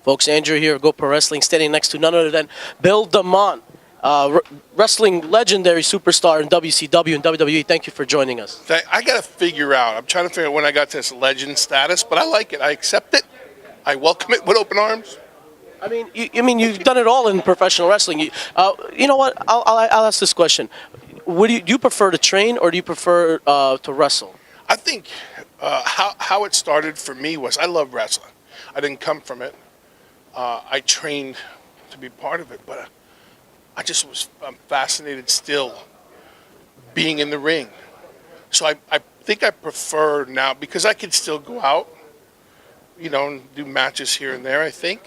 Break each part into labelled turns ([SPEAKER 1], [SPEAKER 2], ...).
[SPEAKER 1] Folks, Andrew here, Go Pro Wrestling, standing next to none other than Bill DeMott, wrestling legendary superstar in WCW and WWE. Thank you for joining us.
[SPEAKER 2] I got to figure out. I'm trying to figure out when I got to this legend status, but I like it. I accept it. I welcome it with open arms.
[SPEAKER 1] I mean, you've done it all in professional wrestling. You know what? I'll ask this question: do you prefer to train or do you prefer to wrestle?
[SPEAKER 2] I think how it started for me was I love wrestling. I didn't come from it. I trained to be part of it, but I'm fascinated still being in the ring. So I think I prefer now because I can still go out, and do matches here and there. I think.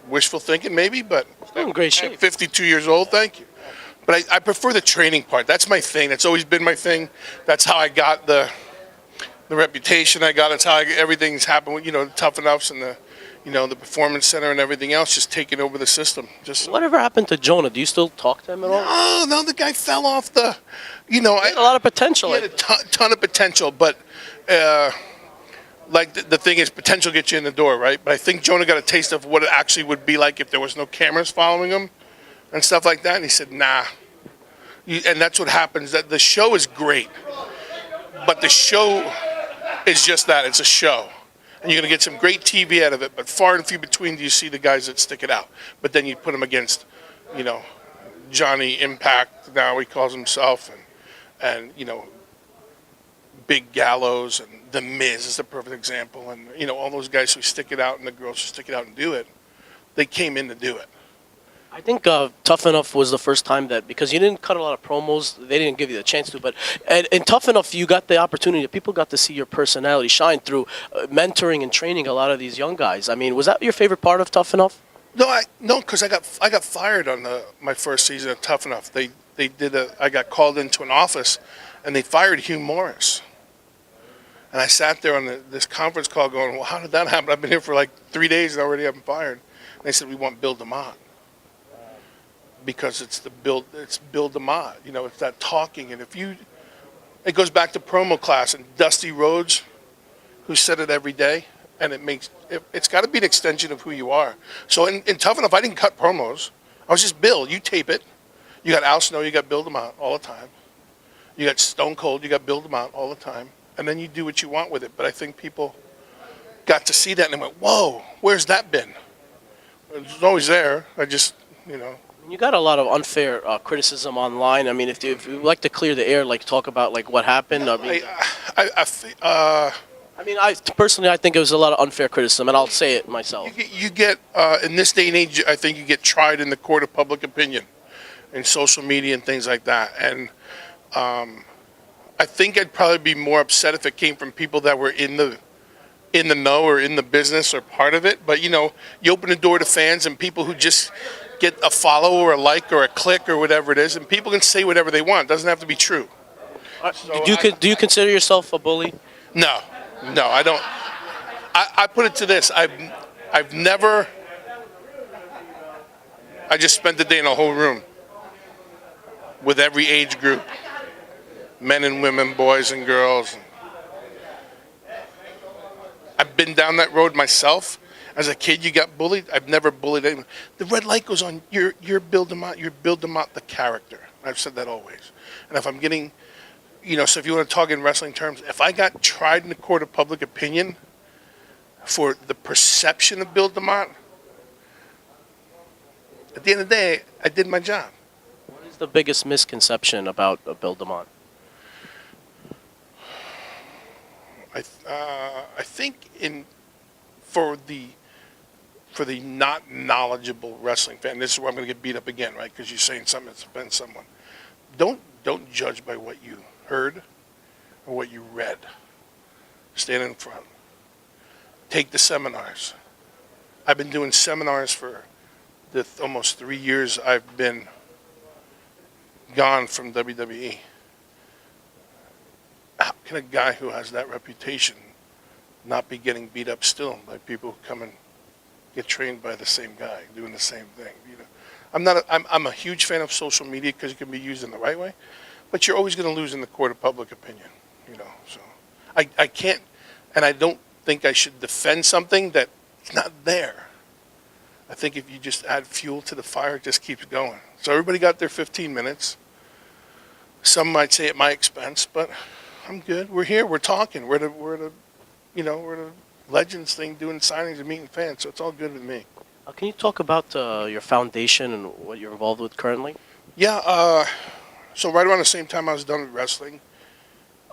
[SPEAKER 2] Wishful thinking, maybe, but
[SPEAKER 1] in great shape.
[SPEAKER 2] I'm 52 years old, thank you. But I prefer the training part. That's my thing. That's always been my thing. That's how I got the reputation I got. It's how everything's happened. The Tough Enoughs and the Performance Center and everything else, just taking over the system.
[SPEAKER 1] Whatever happened to Jonah? Do you still talk to him at all?
[SPEAKER 2] No, the guy fell off the.
[SPEAKER 1] He had a lot of potential.
[SPEAKER 2] He had a ton of potential, but. The thing is, potential gets you in the door, right? But I think Jonah got a taste of what it actually would be like if there was no cameras following him and stuff like that. And he said, nah. And that's what happens. That the show is great, but the show is just that. It's a show. And you're going to get some great TV out of it, but far and few between do you see the guys that stick it out. But then you put them against, Johnny Impact, now he calls himself, and Big Gallows and The Miz is the perfect example, and all those guys who stick it out and the girls who stick it out and do it, they came in to do it.
[SPEAKER 1] I think Tough Enough was the first time that, because you didn't cut a lot of promos, they didn't give you the chance to, but in Tough Enough you got the opportunity, people got to see your personality shine through mentoring and training a lot of these young guys. I mean, was that your favorite part of Tough Enough?
[SPEAKER 2] No, because I got fired on my first season of Tough Enough. I got called into an office, and they fired Hugh Morris. And I sat there on this conference call going, well, how did that happen? I've been here for like 3 days and already I've been fired. And they said, we want Bill DeMott. Because it's Bill DeMott. It's that talking. And it goes back to promo class and Dusty Rhodes, who said it every day. And it's got to be an extension of who you are. So in Tough Enough, I didn't cut promos. I was just Bill. You tape it. You got Al Snow, you got Bill DeMott all the time. You got Stone Cold, you got Bill DeMott all the time. And then you do what you want with it. But I think people got to see that and they went, whoa, where's that been? It's always there.
[SPEAKER 1] You got a lot of unfair criticism online. I mean, if you like to clear the air, talk about what happened. I personally, I think it was a lot of unfair criticism, and I'll say it myself.
[SPEAKER 2] You get in this day and age, I think you get tried in the court of public opinion, in social media and things like that. And I think I'd probably be more upset if it came from people that were in the know or in the business or part of it. But you open the door to fans and people who just get a follow or a like or a click or whatever it is, and people can say whatever they want. It doesn't have to be true.
[SPEAKER 1] Do you consider yourself a bully?
[SPEAKER 2] No, I don't. I put it to this: I've never. I just spent the day in a whole room with every age group. Men and women, boys and girls. I've been down that road myself. As a kid, you got bullied. I've never bullied anyone. The red light goes on. You're Bill DeMott. You're Bill DeMott, the character. I've said that always. And if I'm getting, so if you want to talk in wrestling terms, if I got tried in the court of public opinion for the perception of Bill DeMott, at the end of the day, I did my job.
[SPEAKER 1] What is the biggest misconception about Bill DeMott?
[SPEAKER 2] I think for the not knowledgeable wrestling fan, this is where I'm going to get beat up again, right? Because you're saying something that's offends someone. Don't judge by what you heard or what you read. Stand in front. Take the seminars. I've been doing seminars for the almost 3 years I've been gone from WWE. How can a guy who has that reputation not be getting beat up still by people who come and get trained by the same guy doing the same thing? I'm a huge fan of social media because it can be used in the right way, but you're always going to lose in the court of public opinion. So I can't, and I don't think I should defend something that's not there. I think if you just add fuel to the fire, it just keeps going. So everybody got their 15 minutes. Some might say at my expense, but I'm good. We're here. We're talking. We're the Legends thing, doing signings and meeting fans. So it's all good with me.
[SPEAKER 1] Can you talk about your foundation and what you're involved with currently?
[SPEAKER 2] Yeah. So right around the same time I was done with wrestling,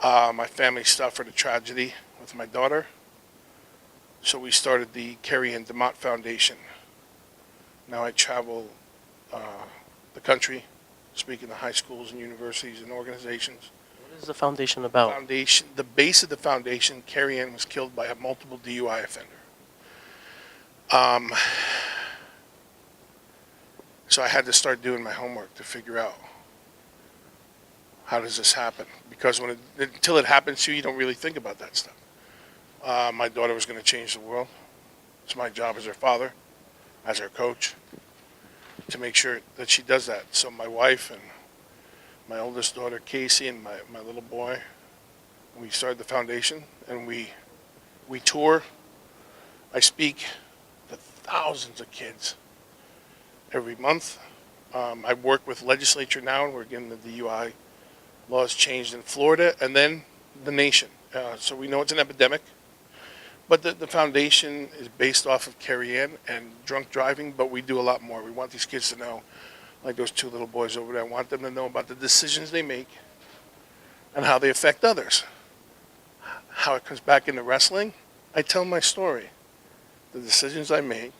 [SPEAKER 2] my family suffered a tragedy with my daughter. So we started the Keri Anne DeMott Foundation. Now I travel the country, speaking to high schools and universities and organizations.
[SPEAKER 1] What is the foundation about?
[SPEAKER 2] The base of the foundation, Keri Anne was killed by a multiple DUI offender. So I had to start doing my homework to figure out how does this happen? Because until it happens to you, you don't really think about that stuff. My daughter was going to change the world. It's my job as her father, as her coach, to make sure that she does that. So my wife and my oldest daughter, Casey, and my little boy, we started the foundation, and we tour. I speak to thousands of kids every month. I work with legislature now, and we're getting the DUI laws changed in Florida and then the nation. So we know it's an epidemic. But the foundation is based off of Keri Anne and drunk driving, but we do a lot more. We want these kids to know, like those two little boys over there, I want them to know about the decisions they make and how they affect others. How it comes back into wrestling, I tell my story. The decisions I make,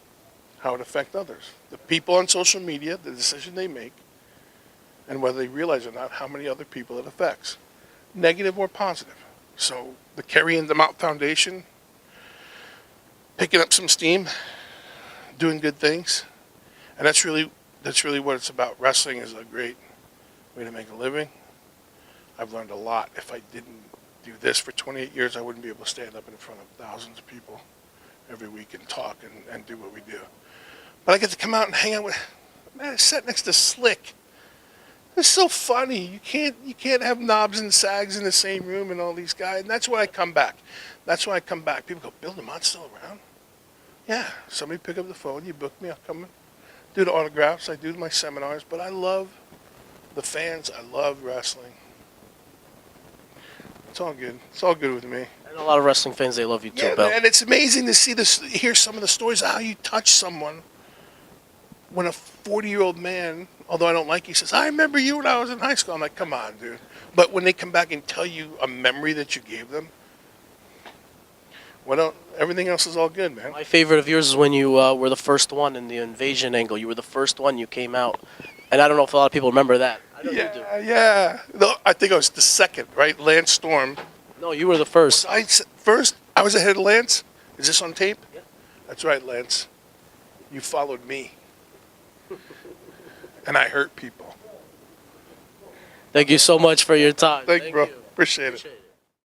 [SPEAKER 2] how it affects others. The people on social media, the decision they make, and whether they realize or not, how many other people it affects, negative or positive. So the Keri Anne DeMott Foundation, picking up some steam, doing good things, and that's really what it's about. Wrestling is a great way to make a living. I've learned a lot. If I didn't do this for 28 years, I wouldn't be able to stand up in front of thousands of people every week and talk and do what we do. But I get to come out and hang out with, man, I sat next to Slick. It's so funny. You can't have knobs and sags in the same room and all these guys. And that's why I come back. People go, Bill DeMott's still around? Yeah. Somebody pick up the phone. You book me. I'll come and do the autographs. I do my seminars. But I love the fans. I love wrestling. It's all good. It's all good with me.
[SPEAKER 1] And a lot of wrestling fans, they love you too,
[SPEAKER 2] Yeah,
[SPEAKER 1] Bill.
[SPEAKER 2] and it's amazing to see this. Hear some of the stories of how you touch someone. When a 40-year-old man, although I don't like, he says, I remember you when I was in high school. I'm like, come on, dude. But when they come back and tell you a memory that you gave them, everything else is all good, man.
[SPEAKER 1] My favorite of yours is when you were the first one in the Invasion angle. You were the first one, you came out. And I don't know if a lot of people remember that. I know you do.
[SPEAKER 2] Yeah. No, I think I was the second, right? Lance Storm.
[SPEAKER 1] No, you were the first.
[SPEAKER 2] First, I was ahead of Lance. Is this on tape?
[SPEAKER 1] Yeah.
[SPEAKER 2] That's right, Lance. You followed me. And I hurt people.
[SPEAKER 1] Thank you so much for your time.
[SPEAKER 2] Thank you, bro. Appreciate it.